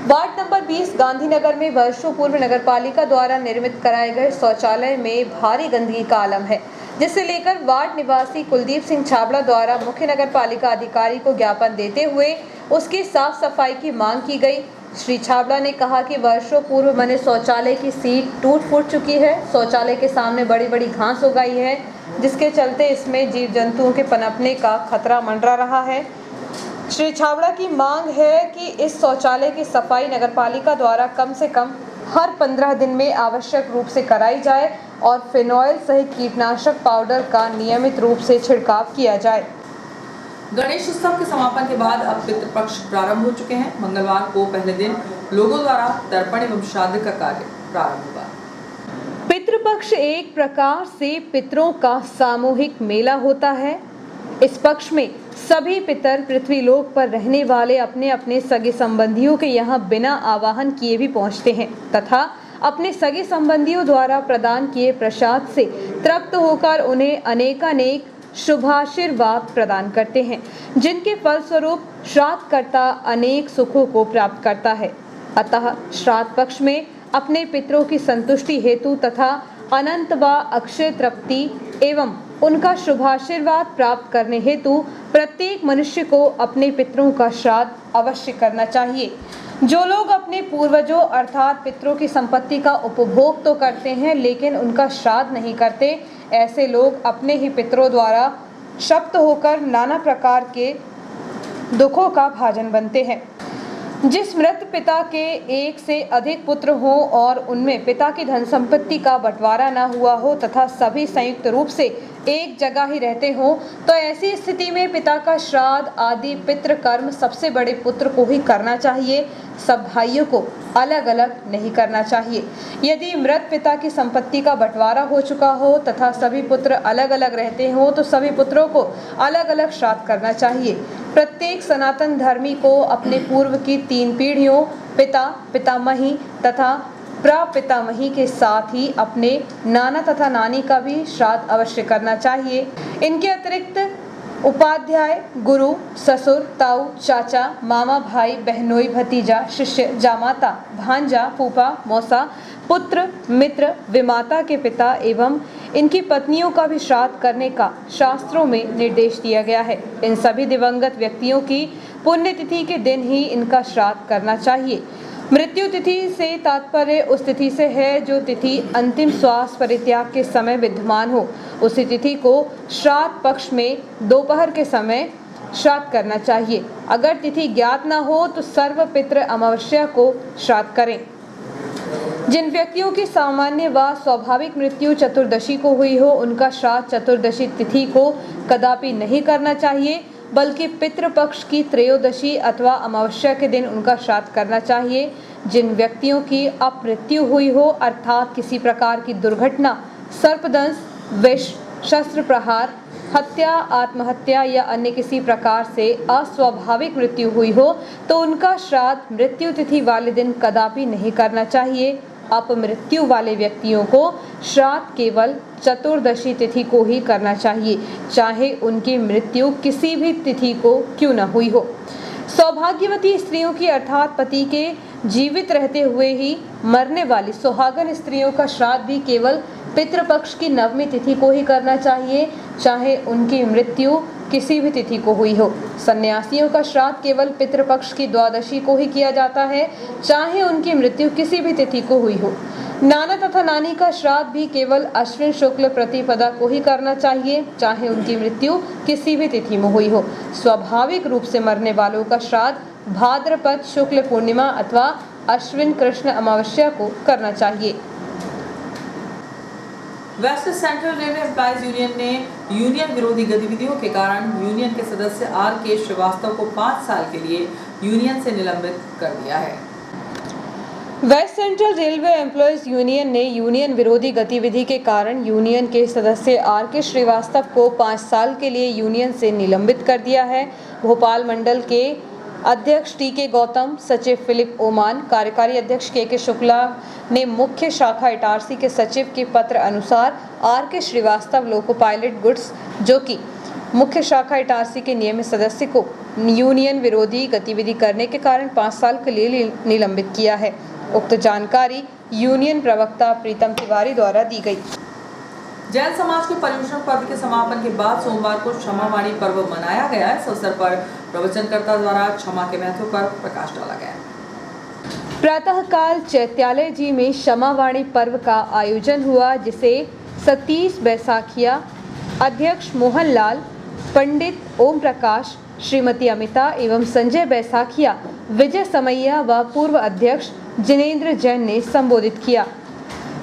वार्ड नंबर 20 गांधीनगर में वर्षों पूर्व नगरपालिका द्वारा निर्मित कराए गए शौचालय में भारी गंदगी का आलम है, जिसे लेकर वार्ड निवासी कुलदीप सिंह छाबड़ा द्वारा मुख्य नगरपालिका अधिकारी को ज्ञापन देते हुए उसकी साफ सफाई की मांग की गई। श्री छाबड़ा ने कहा कि वर्षों पूर्व बने शौचालय की सीट टूट फूट चुकी है। शौचालय के सामने बड़ी बड़ी घास उगाई है, जिसके चलते इसमें जीव जंतुओं के पनपने का खतरा मंडरा रहा है। श्री छाबड़ा की मांग है कि इस शौचालय की सफाई नगरपालिका द्वारा कम से कम हर 15 दिन में आवश्यक रूप से कराई जाए और फिनॉइल सहित कीटनाशक पाउडर का नियमित रूप से छिड़काव किया जाए।
गणेश उत्सव के समापन के बाद अब पितृपक्ष प्रारंभ हो चुके हैं। मंगलवार को पहले दिन लोगों द्वारा तर्पण एवं श्राद्ध का कार्य प्रारंभ हुआ।
पितृपक्ष एक प्रकार से पितरों का सामूहिक मेला होता है। इस पक्ष में सभी पितर पृथ्वी लोक पर रहने वाले अपने अपने सगे संबंधियों के यहाँ बिना आवाहन किए भी पहुँचते हैं तथा अपने सगे संबंधियों द्वारा प्रदान किए प्रसाद से तृप्त होकर उन्हें अनेकानेक शुभाशीर्वाद प्रदान करते हैं, जिनके फलस्वरूप श्राद्धकर्ता अनेक सुखों को प्राप्त करता है। अतः श्राद्ध पक्ष में अपने पितरों की संतुष्टि हेतु तथा अनंत व अक्षय तृप्ति एवं उनका शुभाशीर्वाद प्राप्त करने हेतु प्रत्येक मनुष्य को अपने पितरों का श्राद्ध अवश्य करना चाहिए। जो लोग अपने पूर्वजों अर्थात पितरों की संपत्ति का उपभोग तो करते हैं लेकिन उनका श्राद्ध नहीं करते, ऐसे लोग अपने ही पितरों द्वारा क्षप्त होकर नाना प्रकार के दुखों का भाजन बनते हैं। जिस मृत पिता के एक से अधिक पुत्र हों और उनमें पिता की धन संपत्ति का बंटवारा न हुआ हो तथा सभी संयुक्त रूप से एक जगह ही रहते हों तो ऐसी स्थिति में पिता का श्राद्ध आदि पितृ कर्म सबसे बड़े पुत्र को ही करना चाहिए, सब भाइयों को अलग अलग नहीं करना चाहिए। यदि मृत पिता की संपत्ति का बंटवारा हो चुका हो तथा सभी पुत्र अलग अलग रहते हों तो सभी पुत्रों को अलग अलग श्राद्ध करना चाहिए। प्रत्येक सनातन धर्मी को अपने पूर्व की 3 पीढ़ियों पिता, पितामही तथा प्रपितामही के साथ ही अपने नाना तथा नानी का भी श्राद्ध अवश्य करना चाहिए। इनके अतिरिक्त उपाध्याय, गुरु, ससुर, ताऊ, चाचा, मामा, भाई, बहनोई, भतीजा, शिष्य, जामाता, भांजा, फूफा, मौसा, पुत्र, मित्र, विमाता के पिता एवं इनकी पत्नियों का भी श्राद्ध करने का शास्त्रों में निर्देश दिया गया है। इन सभी दिवंगत व्यक्तियों की पुण्यतिथि के दिन ही इनका श्राद्ध करना चाहिए। मृत्यु तिथि से तात्पर्य उस तिथि से है जो तिथि अंतिम श्वास परित्याग के समय विद्यमान हो। उसी तिथि को श्राद्ध पक्ष में दोपहर के समय श्राद्ध करना चाहिए। अगर तिथि ज्ञात न हो तो सर्व पितृ अमावस्या को श्राद्ध करें। जिन व्यक्तियों की सामान्य व स्वाभाविक मृत्यु चतुर्दशी को हुई हो उनका श्राद्ध चतुर्दशी तिथि को कदापि नहीं करना चाहिए, बल्कि पितृपक्ष की त्रयोदशी अथवा अमावस्या के दिन उनका श्राद्ध करना चाहिए। जिन व्यक्तियों की अपमृत्यु हुई हो अर्थात किसी प्रकार की दुर्घटना, सर्पदंश, विष, शस्त्र प्रहार, हत्या, आत्महत्या या अन्य किसी प्रकार से अस्वाभाविक मृत्यु हुई हो तो उनका श्राद्ध मृत्यु तिथि वाले दिन कदापि नहीं करना चाहिए। अपमृत्यु वाले व्यक्तियों को श्राद्ध केवल चतुर्दशी तिथि को ही करना चाहिए, चाहे उनकी मृत्यु किसी भी तिथि को क्यों न हुई हो। सौभाग्यवती स्त्रियों की अर्थात पति के जीवित रहते हुए ही मरने वाली सुहागन स्त्रियों का श्राद्ध भी केवल पितृपक्ष की नवमी तिथि को ही करना चाहिए, चाहे उनकी मृत्यु किसी भी तिथि को हुई हो। सन्यासियों का श्राद्ध केवल पितृपक्ष की द्वादशी को ही किया जाता है, चाहे उनकी मृत्यु किसी भी तिथि को हुई हो। नाना तथा नानी का श्राद्ध भी केवल अश्विन शुक्ल प्रतिपदा को ही करना चाहिए, चाहे उनकी मृत्यु किसी भी तिथि में हुई हो। स्वाभाविक रूप से मरने वालों का श्राद्ध भाद्रपद शुक्ल पूर्णिमा अथवा अश्विन कृष्ण अमावस्या को करना चाहिए।
West central railway employees union ने यूनियन विरोधी गतिविधियों के कारण यूनियन के सदस्य R.K. श्रीवास्तव को 5 साल के लिए यूनियन से निलंबित कर दिया है।
West central railway employees union ने यूनियन विरोधी गतिविधि के कारण यूनियन के सदस्य R.K. श्रीवास्तव को 5 साल के लिए यूनियन से निलंबित कर दिया है। भोपाल मंडल के अध्यक्ष T.K. गौतम, सचिव फिलिप ओमान, कार्यकारी अध्यक्ष K.K. शुक्ला ने मुख्य शाखा इटारसी के सचिव के पत्र अनुसार R.K. Srivastava loco pilot goods जो कि मुख्य शाखा इटारसी के नियमित सदस्य को यूनियन विरोधी गतिविधि करने के कारण 5 साल के लिए निलंबित किया है। उक्त जानकारी यूनियन प्रवक्ता प्रीतम तिवारी द्वारा दी गई।
जैन समाज के पर्युषण पर्व के समापन के बाद सोमवार को क्षमावाणी पर्व मनाया गया। इस अवसर पर प्रवचनकर्ता द्वारा क्षमा के महत्व पर प्रकाश डाला गया।
प्रातःकाल चैत्यालय जी में क्षमावाणी पर्व का आयोजन हुआ, जिसे सतीश बैसाखिया, अध्यक्ष मोहनलाल, पंडित ओम प्रकाश, श्रीमती अमिता एवं संजय बैसाखिया, विजय समैया व पूर्व अध्यक्ष जिनेंद्र जैन ने संबोधित किया।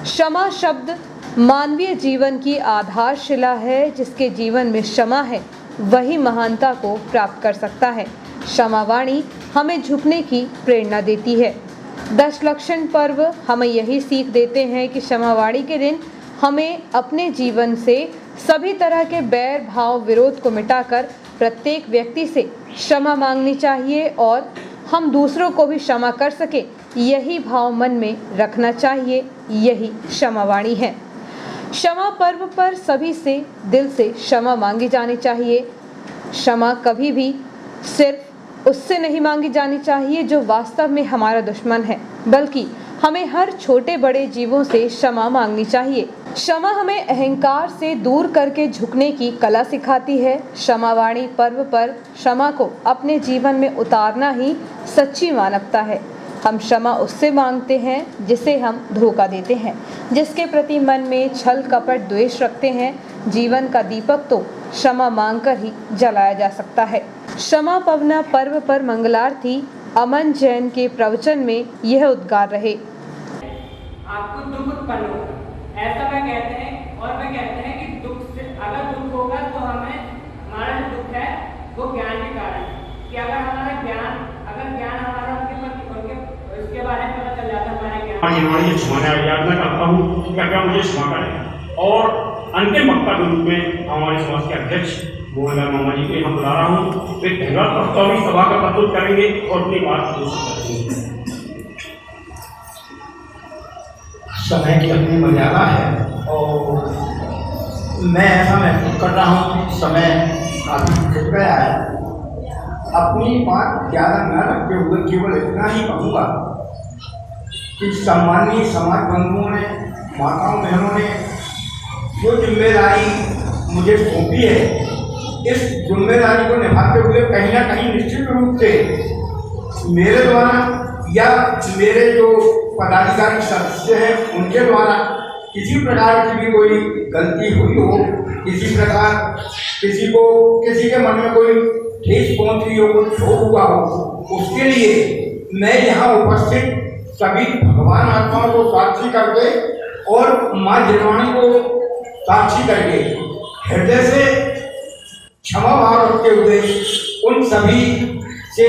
क्षमा शब्द मानवीय जीवन की आधारशिला है। जिसके जीवन में क्षमा है वही महानता को प्राप्त कर सकता है। क्षमावाणी हमें झुकने की प्रेरणा देती है। दशलक्षण पर्व हमें यही सीख देते हैं कि क्षमावाणी के दिन हमें अपने जीवन से सभी तरह के बैर भाव विरोध को मिटाकर प्रत्येक व्यक्ति से क्षमा मांगनी चाहिए और हम दूसरों को भी क्षमा कर सके यही भाव मन में रखना चाहिए। यही क्षमावाणी है। क्षमा पर्व पर सभी से दिल से क्षमा मांगी जानी चाहिए। क्षमा कभी भी सिर्फ उससे नहीं मांगी जानी चाहिए जो वास्तव में हमारा दुश्मन है, बल्कि हमें हर छोटे बड़े जीवों से क्षमा मांगनी चाहिए। क्षमा हमें अहंकार से दूर करके झुकने की कला सिखाती है। क्षमावाणी पर्व पर क्षमा को अपने जीवन में उतारना ही सच्ची मानवता है। हम क्षमा उससे मांगते हैं जिसे हम धोखा देते हैं, जिसके प्रति मन में छल कपट द्वेष रखते हैं। जीवन का दीपक तो क्षमा मांगकर ही जलाया जा सकता है। क्षमा पवना पर्व पर मंगलार्थी अमन जैन के प्रवचन में यह उद्गार रहे।
आपको दुख उत्पन्न होगा, ऐसा वह कहते हैं, और वह कहते हैं कि दुख से अगर दुख होगा तो हमें हमारा जो दुख है वो ज्ञान के कारण है कि अगर ज्ञान हमारा उनके इसके बारे में पता चल जाता है हमारे ज्ञान
क्षमा याचना करता हूँ कि कृपया मुझे क्षमा करें। और अंतिम वक्ता के रूप में हमारे समाज के अध्यक्ष मोहनलाल मामा जी को हम बुला रहा हूँ। वे धन्यवाद प्रस्ताव की सभा का प्रस्तुत करेंगे और अपनी बात करेंगे।
समय की अपनी मर्यादा है और मैं ऐसा महसूस कर रहा हूँ कि समय काफ़ी खिंच गया है। अपनी बात ज़्यादा न रखते हुए केवल इतना ही कहूँगा कि सम्मानीय समाज बंधुओं ने, माताओं बहनों ने जो जिम्मेदारी मुझे सौंपी है, इस जिम्मेदारी को निभाते हुए कहीं ना कहीं निश्चित रूप से मेरे द्वारा या मेरे जो पदाधिकारी सदस्य हैं उनके द्वारा किसी प्रकार की भी कोई गलती हुई हो, किसी प्रकार किसी के मन में कोई ठेस पहुंची हो, कुछ शोक हुआ हो, उसके लिए मैं यहाँ उपस्थित सभी भगवान आत्माओं को साक्षी करके और माँ जिनवाणी को साक्षी करके हृदय से क्षमा भाव रखते हुए उन सभी से।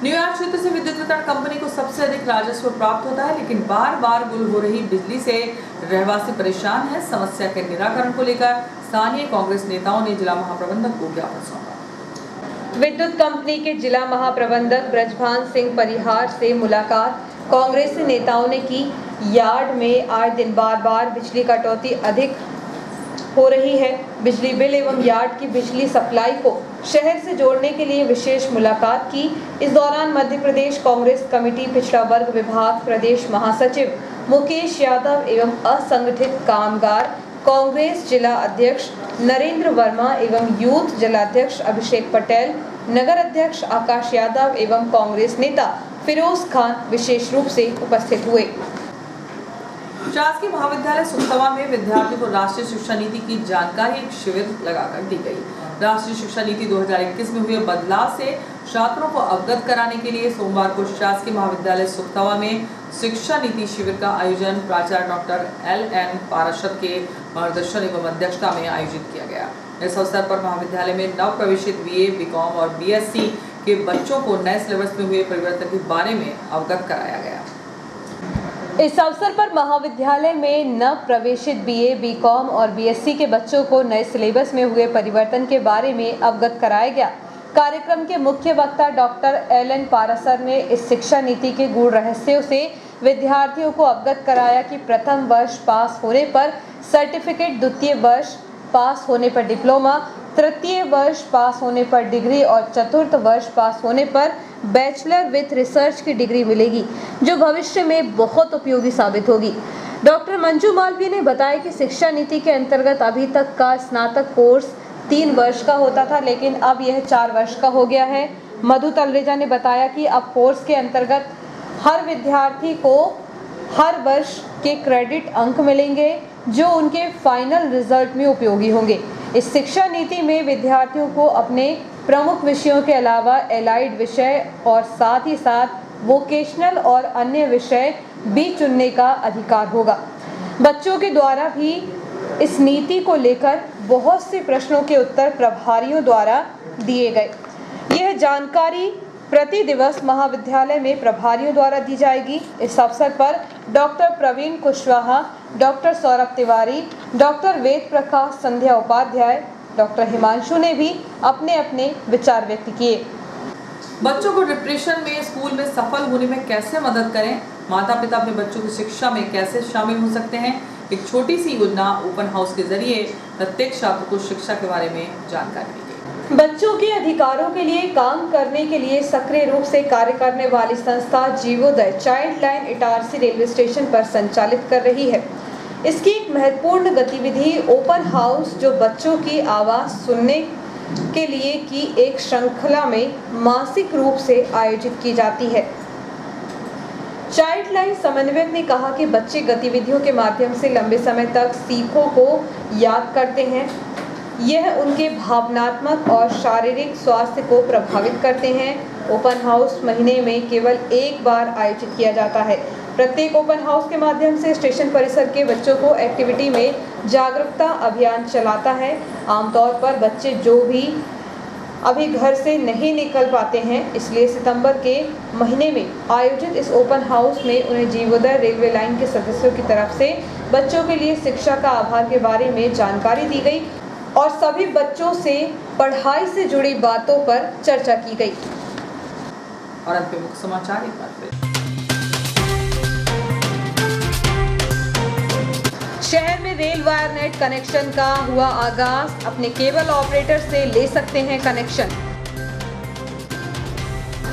न्यूयॉर्क क्षेत्र से विद्युत वितरण कंपनी को सबसे अधिक राजस्व प्राप्त होता है, लेकिन बार बार गुल हो रही बिजली से रहवासी परेशान है। समस्या के निराकरण को लेकर स्थानीय कांग्रेस नेताओं ने जिला महाप्रबंधक को ज्ञापन सौंपा।
विद्युत कंपनी के जिला महाप्रबंधक ब्रजभान सिंह परिहार से मुलाकात कांग्रेस नेताओं ने की। यार्ड में आए दिन बार बार बिजली कटौती अधिक हो रही है। बिजली बिल एवं यार्ड की बिजली सप्लाई को शहर से जोड़ने के लिए विशेष मुलाकात की। इस दौरान मध्य प्रदेश कांग्रेस कमेटी पिछड़ा वर्ग विभाग प्रदेश महासचिव मुकेश यादव एवं असंगठित कामगार कांग्रेस जिला अध्यक्ष नरेंद्र वर्मा एवं यूथ जिलाध्यक्ष अभिषेक पटेल, नगर अध्यक्ष आकाश यादव एवं कांग्रेस नेता फिरोज खान विशेष रूप से उपस्थित हुए।
शासकीय महाविद्यालय सुखतवा में विद्यार्थियों को राष्ट्रीय शिक्षा नीति की जानकारी एक शिविर लगाकर दी गई। राष्ट्रीय शिक्षा नीति 2021 में हुए बदलाव से छात्रों को अवगत कराने के लिए सोमवार को शासकीय महाविद्यालय सुखतवा में शिक्षा नीति शिविर का आयोजन प्राचार्य डॉक्टर LN पाराशर के मार्गदर्शन एवं अध्यक्षता में आयोजित किया गया। इस अवसर पर महाविद्यालय में नव प्रवेशित BA, BCom और BSc के बच्चों को नए सिलेबस में हुए परिवर्तन के बारे में अवगत कराया गया।
इस अवसर पर महाविद्यालय में नव प्रवेशित BA, BCom और BSc के बच्चों को नए सिलेबस में हुए परिवर्तन के बारे में अवगत कराया गया। कार्यक्रम के मुख्य वक्ता डॉक्टर LN पाराशर ने इस शिक्षा नीति के गूढ़ रहस्यों से विद्यार्थियों को अवगत कराया कि प्रथम वर्ष पास होने पर सर्टिफिकेट, द्वितीय वर्ष पास होने पर डिप्लोमा, तृतीय वर्ष पास होने पर डिग्री और चतुर्थ वर्ष पास होने पर बैचलर विथ रिसर्च की डिग्री मिलेगी, जो भविष्य में बहुत उपयोगी साबित होगी। डॉक्टर मंजू मालवीय ने बताया कि शिक्षा नीति के अंतर्गत अभी तक का स्नातक कोर्स 3 वर्ष का होता था, लेकिन अब यह 4 वर्ष का हो गया है। मधु तलरेजा ने बताया कि अब कोर्स के अंतर्गत हर विद्यार्थी को हर वर्ष के क्रेडिट अंक मिलेंगे, जो उनके फाइनल रिजल्ट में उपयोगी होंगे। इस शिक्षा नीति में विद्यार्थियों को अपने प्रमुख विषयों के अलावा एलाइड विषय और साथ ही साथ वोकेशनल और अन्य विषय भी चुनने का अधिकार होगा। बच्चों के द्वारा भी इस नीति को लेकर बहुत से प्रश्नों के उत्तर प्रभारियों द्वारा दिए गए। यह जानकारी प्रति दिवस महाविद्यालय में प्रभारियों द्वारा दी जाएगी। इस अवसर पर doctor Praveen Kushwaha, doctor Saurabh Tiwari, doctor Ved Prakash, Sandhya Upadhyay, doctor Himanshu ने भी अपने अपने विचार व्यक्त किए।
बच्चों को डिप्रेशन में स्कूल में सफल होने में कैसे मदद करें, माता पिता अपने बच्चों की शिक्षा में कैसे शामिल हो सकते हैं, एक छोटी सी योजना ओपन हाउस के जरिए प्रत्येक छात्र को शिक्षा के बारे में जानकारी दी गई।
बच्चों के अधिकारों के लिए काम करने के लिए सक्रिय रूप से कार्य करने वाली संस्था Jeevoday child line Itarsi railway station पर संचालित कर रही है। इसकी एक महत्वपूर्ण गतिविधि ओपन हाउस, जो बच्चों की आवाज़ सुनने के लिए की एक श्रृंखला में मासिक रूप से आयोजित की जाती है। चाइल्ड लाइन समन्वयक ने कहा कि बच्चे गतिविधियों के माध्यम से लंबे समय तक सीखों को याद करते हैं। यह उनके भावनात्मक और शारीरिक स्वास्थ्य को प्रभावित करते हैं। ओपन हाउस महीने में केवल एक बार आयोजित किया जाता है। प्रत्येक ओपन हाउस के माध्यम से स्टेशन परिसर के बच्चों को एक्टिविटी में जागरूकता अभियान चलाता है। आमतौर पर बच्चे जो भी अभी घर से नहीं निकल पाते हैं, इसलिए सितंबर के महीने में आयोजित इस ओपन हाउस में उन्हें जीवोदय रेलवे लाइन के सदस्यों की तरफ से बच्चों के लिए शिक्षा का आभार के बारे में जानकारी दी गई और सभी बच्चों से पढ़ाई से जुड़ी बातों पर चर्चा की गई।
और अब के मुख्य समाचार एक बार फिर।
शहर में रेल वायर नेट कनेक्शन का हुआ आगाज। अपने केबल ऑपरेटर से ले सकते हैं कनेक्शन।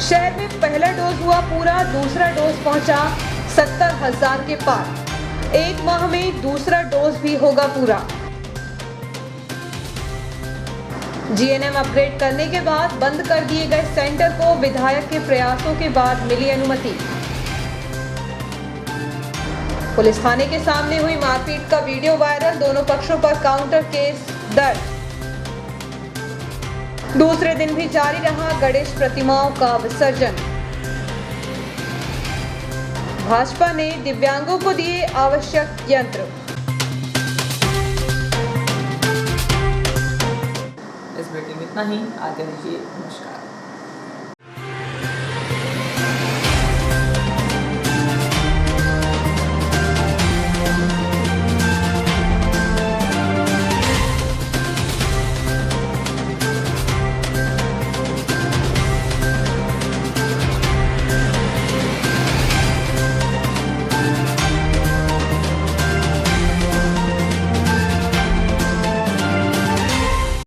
शहर में पहला डोज हुआ पूरा, दूसरा डोज पहुंचा 70,000 के पार। एक माह में दूसरा डोज भी होगा पूरा। जीएनएम अपग्रेड करने के बाद बंद कर दिए गए सेंटर को विधायक के प्रयासों के बाद मिली अनुमति। पुलिस थाने के सामने हुई मारपीट का वीडियो वायरल, दोनों पक्षों पर काउंटर केस दर्ज। दूसरे दिन भी जारी रहा गणेश प्रतिमाओं का विसर्जन। भाजपा ने दिव्यांगों को दिए आवश्यक यंत्र।
इस बुलेटिन में इतना ही। आगे रहिए, नमस्कार।